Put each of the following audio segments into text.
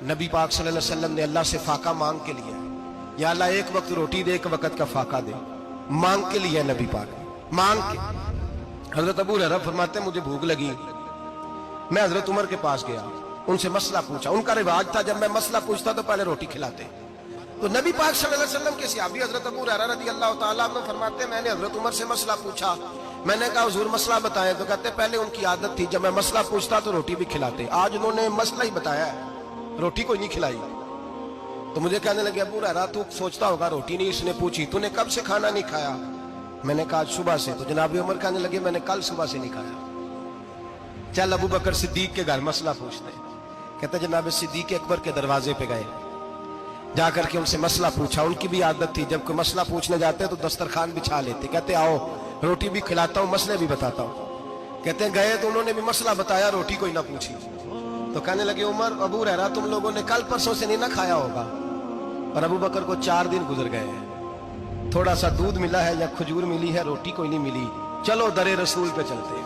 नबी पाक सल्लल्लाहु अलैहि वसल्लम ने अल्लाह से फाका मांग के लिया, या अल्लाह एक वक्त रोटी दे, एक वक्त का फाका दे, मांग के लिया नबी पाक ने, मांग के। हजरत अबू हुरैरा फरमाते मुझे भूख लगी, मैं हजरत उमर के पास गया, उनसे मसला पूछा। उनका रिवाज था जब मैं मसला पूछता तो पहले रोटी खिलाते। तो नबी पाक सल्लल्लाहु अलैहि वसल्लम के सहाबी हजरत अबू हुरैरा रज़ी अल्लाह ताला अन्हु फरमाते मैंने हजरत उमर से मसला पूछा। मैंने कहा हुजूर मसला बताएं, तो कहते पहले उनकी आदत थी जब मैं मसला पूछता तो रोटी भी खिलाते, आज उन्होंने मसला ही बताया है, रोटी कोई नहीं खिलाई। तो मुझे कहने लगे अबू हुरैरा तू सोचता होगा रोटी नहीं इसने पूछी, तूने कब से खाना नहीं खाया? मैंने कहा सुबह से। तो जनाब उमर कहने लगे मैंने कल सुबह से नहीं खाया। चल अबू बकर सिद्दीक के घर मसला पूछते। कहते जनाब सिद्दीक अकबर के दरवाजे पे गए, जाकर के उनसे मसला पूछा। उनकी भी आदत थी जब कोई मसला पूछने जाते तो दस्तरखान बिछा लेते, कहते आओ रोटी भी खिलाता हूँ मसले भी बताता हूँ। कहते गए तो उन्होंने भी मसला बताया, रोटी कोई ना पूछी। तो कहने लगे उमर अबू हुरैरा तुम लोगों ने कल परसों से नहीं ना खाया होगा। और अबू बकर को 4 दिन गुजर गए हैं, थोड़ा सा दूध मिला है या खजूर मिली है, रोटी कोई नहीं मिली। चलो दरे रसूल पे चलते,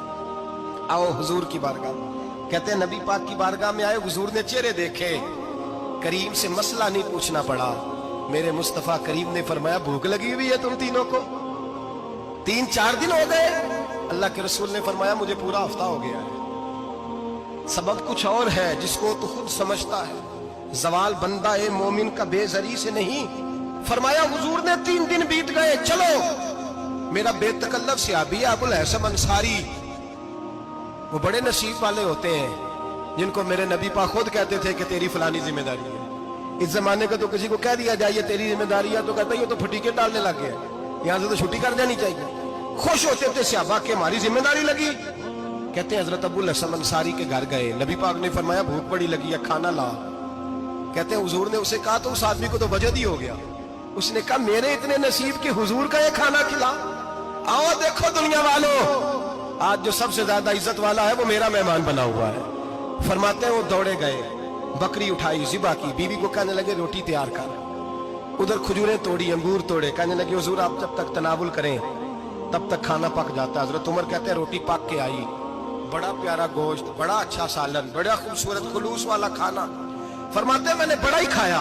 आओ हुजूर की बारगाह। कहते हैं नबी पाक की बारगाह में आए, हुजूर ने चेहरे देखे, करीम से मसला नहीं पूछना पड़ा। मेरे मुस्तफा करीम ने फरमाया भूख लगी हुई है तुम तीनों को, 3-4 दिन हो गए। अल्लाह के रसूल ने फरमाया मुझे पूरा हफ्ता हो गया है। सबब कुछ और है जिसको तो खुद समझता है, जवाल बंदा ए मोमिन का बेजरी से नहीं। फरमाया हुजूर ने 3 दिन बीत गए, चलो। मेरा बेतकल्लफ सहाबी अबुल हसन अंसारी, वो बड़े नसीब वाले होते हैं जिनको मेरे नबी पाक खुद कहते थे कि तेरी फलानी जिम्मेदारी है। इस जमाने का तो किसी को कह दिया जाए ये तेरी जिम्मेदारी है तो कहता है ये तो फटीके डालने लग गया, यहां से तो छुट्टी कर जानी चाहिए। खुश होते थे सहाबा के हमारी जिम्मेदारी लगी। कहते हैं हजरत अबुल हसन अंसारी के घर गए, नबी पाक ने फरमाया भूख बड़ी लगी है खाना ला। कहते हैं हुजूर ने उसे कहा तो उस आदमी को तो वजद ही हो गया। उसने कहा मेरे इतने नसीब के हुजूर का ये खाना खिला। आओ देखो दुनिया वालों, आज जो सबसे ज्यादा इज्जत वाला है वो मेरा मेहमान बना हुआ है। फरमाते हैं वो दौड़े गए, बकरी उठाई, ज़िबा की, बीवी को कहने लगे रोटी तैयार कर। उधर खजूरें तोड़ी, अंगूर तोड़े, कहने लगे हुजूर आप जब तक तनावुल करें तब तक खाना पक जाता है। हजरत उमर कहते हैं रोटी पक के आई, बड़ा प्यारा गोश्त, बड़ा अच्छा सालन, बड़ा खूबसूरत खुलूस वाला खाना। फरमाते मैंने बड़ा ही खाया।